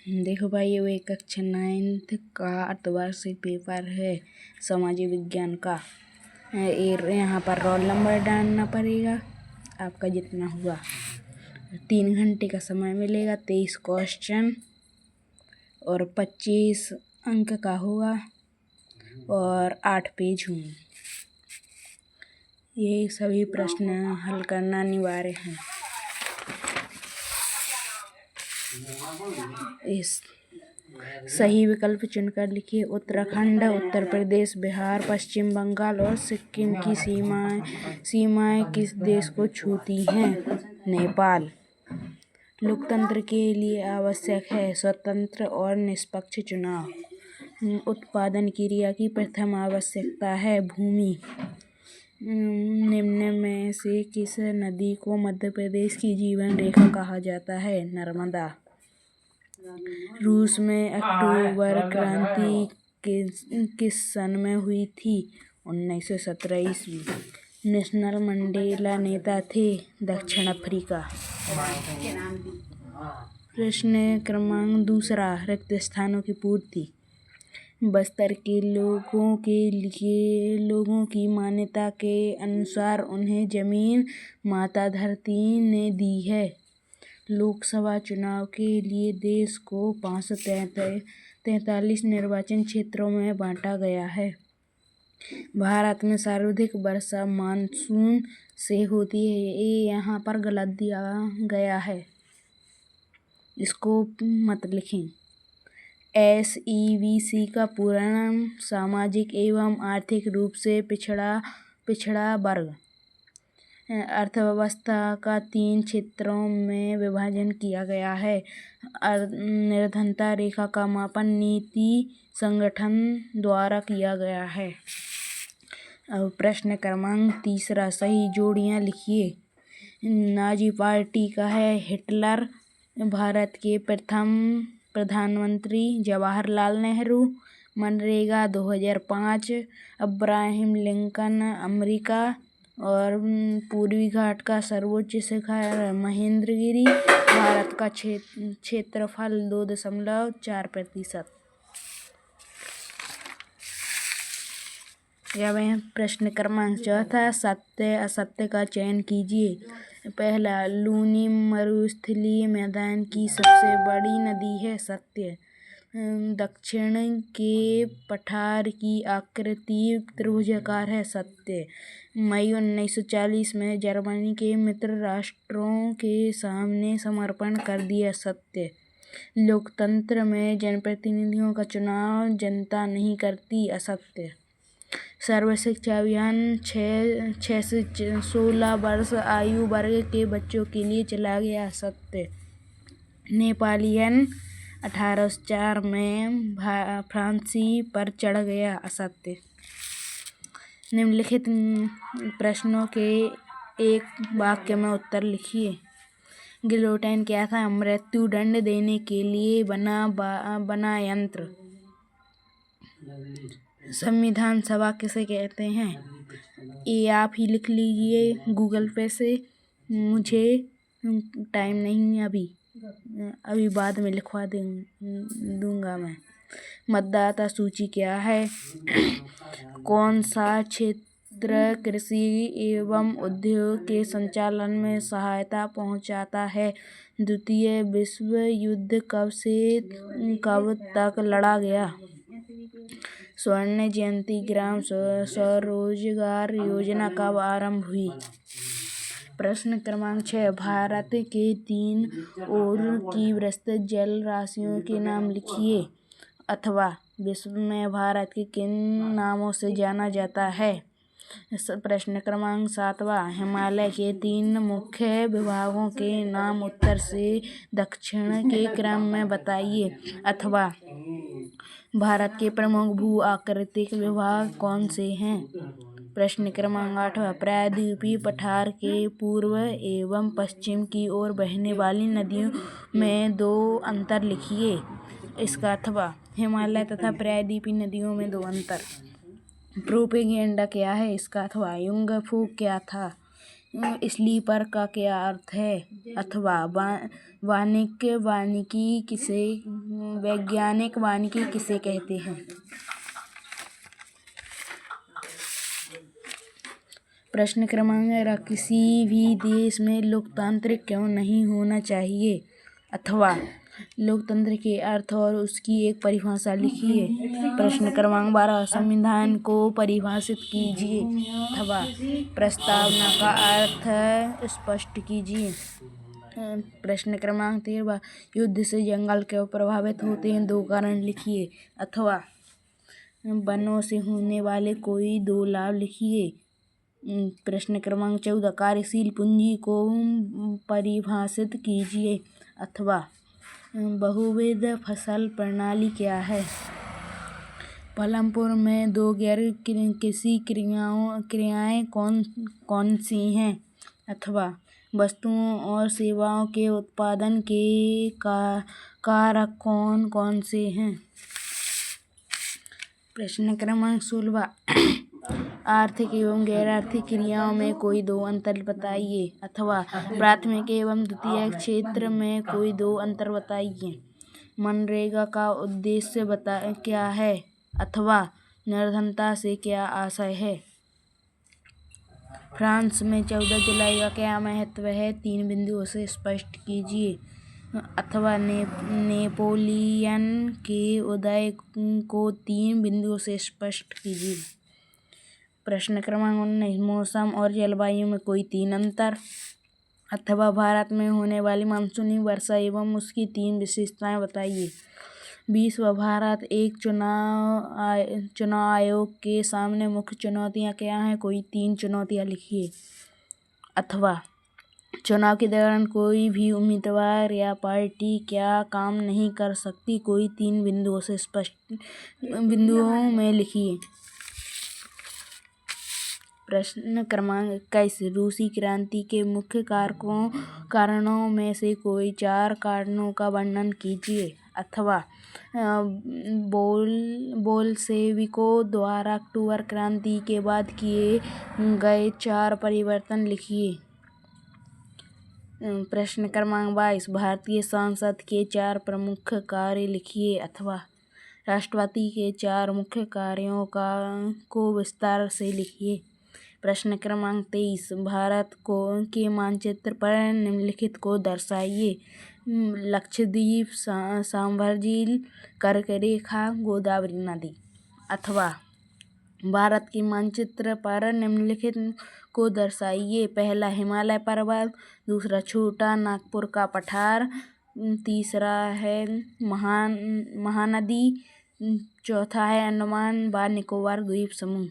देखो भाई, ये कक्षा 9th का अर्धवार्षिक पेपर है सामाजिक विज्ञान का। यहाँ पर रोल नंबर डालना पड़ेगा आपका जितना हुआ। 3 घंटे का समय मिलेगा, 23 क्वेश्चन और 25 अंक का होगा और 8 पेज होंगे। ये सभी प्रश्न हल करना अनिवार्य है। इस सही विकल्प चुनकर लिखिए। उत्तराखंड, उत्तर प्रदेश, बिहार, पश्चिम बंगाल और सिक्किम की सीमाएं किस देश को छूती हैं? नेपाल। लोकतंत्र के लिए आवश्यक है स्वतंत्र और निष्पक्ष चुनाव। उत्पादन क्रिया की प्रथम आवश्यकता है भूमि। निम्न में से किस नदी को मध्य प्रदेश की जीवन रेखा कहा जाता है? नर्मदा। रूस में अक्टूबर क्रांति किस सन में हुई थी? 1917 ईस्वी। नेल्सन मंडेला नेता थे दक्षिण अफ्रीका। प्रश्न क्रमांक 2, रिक्त स्थानों की पूर्ति। बस्तर के लोगों की मान्यता के अनुसार उन्हें जमीन माता धरती ने दी है। लोकसभा चुनाव के लिए देश को 543 निर्वाचन क्षेत्रों में बांटा गया है। भारत में सर्वाधिक वर्षा मानसून से होती है। ये यहाँ पर गलत दिया गया है, इसको मत लिखें। SEBC का पूरा नाम सामाजिक एवं आर्थिक रूप से पिछड़ा वर्ग। अर्थव्यवस्था का 3 क्षेत्रों में विभाजन किया गया है। निर्धनता रेखा का मापन नीति संगठन द्वारा किया गया है। अब प्रश्न क्रमांक 3, सही जोड़ियां लिखिए। नाजी पार्टी का है हिटलर। भारत के प्रथम प्रधानमंत्री Jawaharlal Nehru. MNREGA 2005। Abraham Lincoln America. और पूर्वी घाट का सर्वोच्च शिखर महेंद्रगिरी। भारत का क्षेत्रफल 2.4%। अब प्रश्न क्रमांक 4, सत्य असत्य का चयन कीजिए। पहला, लूनी मरुस्थलीय मैदान की सबसे बड़ी नदी है। सत्य। दक्षिण के पठार की आकृति त्रिभुजाकार है। सत्य। मई 1940 में जर्मनी के मित्र राष्ट्रों के सामने समर्पण कर दिया। सत्य। लोकतंत्र में जनप्रतिनिधियों का चुनाव जनता नहीं करती। असत्य। सर्व शिक्षा अभियान 6 से 16 वर्ष आयु वर्ग के बच्चों के लिए चला गया। सत्य। नेपोलियन 1804 में फ्रांसी पर चढ़ गया। असत्य। निम्नलिखित प्रश्नों के एक वाक्य में उत्तर लिखिए। गिलोटिन क्या था? मृत्यु दंड देने के लिए बना यंत्र। संविधान सभा किसे कहते हैं? ये आप ही लिख लीजिए गूगल पे से, मुझे टाइम नहीं है अभी बाद में लिखवा दूंगा मैं। मतदाता सूची क्या है? कौन सा क्षेत्र कृषि एवं उद्योग के संचालन में सहायता पहुंचाता है? द्वितीय विश्व युद्ध कब से कब तक लड़ा गया? स्वर्ण जयंती ग्राम स्वरोजगार योजना कब आरंभ हुई? प्रश्न क्रमांक 6, भारत के 3 ओर की विस्तृत जल राशियों के नाम लिखिए। अथवा विश्व में भारत के किन नामों से जाना जाता है? प्रश्न क्रमांक 7, हिमालय के 3 मुख्य विभागों के नाम उत्तर से दक्षिण के क्रम में बताइए। अथवा भारत के प्रमुख भू आकृतिक विभाग कौन से हैं? प्रश्न क्रमांक 8, प्रायद्वीपीय पठार के पूर्व एवं पश्चिम की ओर बहने वाली नदियों में 2 अंतर लिखिए। इसका अथवा हिमालय तथा प्रायद्वीपीय नदियों में 2 अंतर। प्रोपेगेंडा क्या है? इसका अथवा युंग फूक क्या था? स्लीपर का क्या अर्थ है? अथवा वैज्ञानिक वानिकी किसे कहते हैं? प्रश्न क्रमांक 11 किसी भी देश में लोकतांत्रिक क्यों नहीं होना चाहिए? अथवा लोकतंत्र के अर्थ और उसकी एक परिभाषा लिखिए। प्रश्न क्रमांक 12 संविधान को परिभाषित कीजिए। अथवा प्रस्तावना का अर्थ स्पष्ट कीजिए। प्रश्न क्रमांक 13 युद्ध से जंगल क्यों प्रभावित होते हैं? 2 कारण लिखिए। अथवा वनों से होने वाले कोई 2 लाभ लिखिए। प्रश्न क्रमांक 14 कार्यशील पूंजी को परिभाषित कीजिए। अथवा बहुविध फसल प्रणाली क्या है? पालमपुर में 2 गैर कृषि क्रियाएं कौन सी हैं? अथवा वस्तुओं और सेवाओं के उत्पादन के कारक कौन से हैं? प्रश्न क्रमांक 16 आर्थिक एवं गैर आर्थिक क्रियाओं में कोई 2 अंतर बताइए। अथवा प्राथमिक एवं द्वितीयक क्षेत्र में कोई 2 अंतर बताइए। मनरेगा का उद्देश्य क्या है? अथवा निर्धनता से क्या आशय है? फ्रांस में 14 जुलाई का क्या महत्व है? 3 बिंदुओं से स्पष्ट कीजिए। अथवा नेपोलियन के उदय को 3 बिंदुओं से स्पष्ट कीजिए। प्रश्न क्रमांक 19 मौसम और जलवायु में कोई 3 अंतर। अथवा भारत में होने वाली मानसूनी वर्षा एवं उसकी 3 विशेषताएं बताइए। 20वां भारत एक चुनाव आयोग के सामने मुख्य चुनौतियां क्या हैं? कोई 3 चुनौतियां लिखिए। अथवा चुनाव के दौरान कोई भी उम्मीदवार या पार्टी क्या काम नहीं कर सकती? कोई 3 बिंदुओं से स्पष्ट बिंदुओं में लिखिए। प्रश्न क्रमांक 21 रूसी क्रांति के मुख्य कारणों में से कोई 4 कारणों का वर्णन कीजिए। अथवा बोल्शेविकों द्वारा अक्टूबर क्रांति के बाद किए गए 4 परिवर्तन लिखिए। प्रश्न क्रमांक 22 भारतीय संसद के 4 प्रमुख कार्य लिखिए। अथवा राष्ट्रपति के 4 मुख्य कार्यों को विस्तार से लिखिए। प्रश्न क्रमांक 23 भारत के मानचित्र पर निम्नलिखित को दर्शाइए। लक्षद्वीप, सांभर झील, कर्क रेखा, गोदावरी नदी। अथवा भारत के मानचित्र पर निम्नलिखित को दर्शाइए। पहला हिमालय पर्वत, दूसरा छोटा नागपुर का पठार, तीसरा है महानदी, चौथा है अंडमान व निकोबार द्वीप समूह।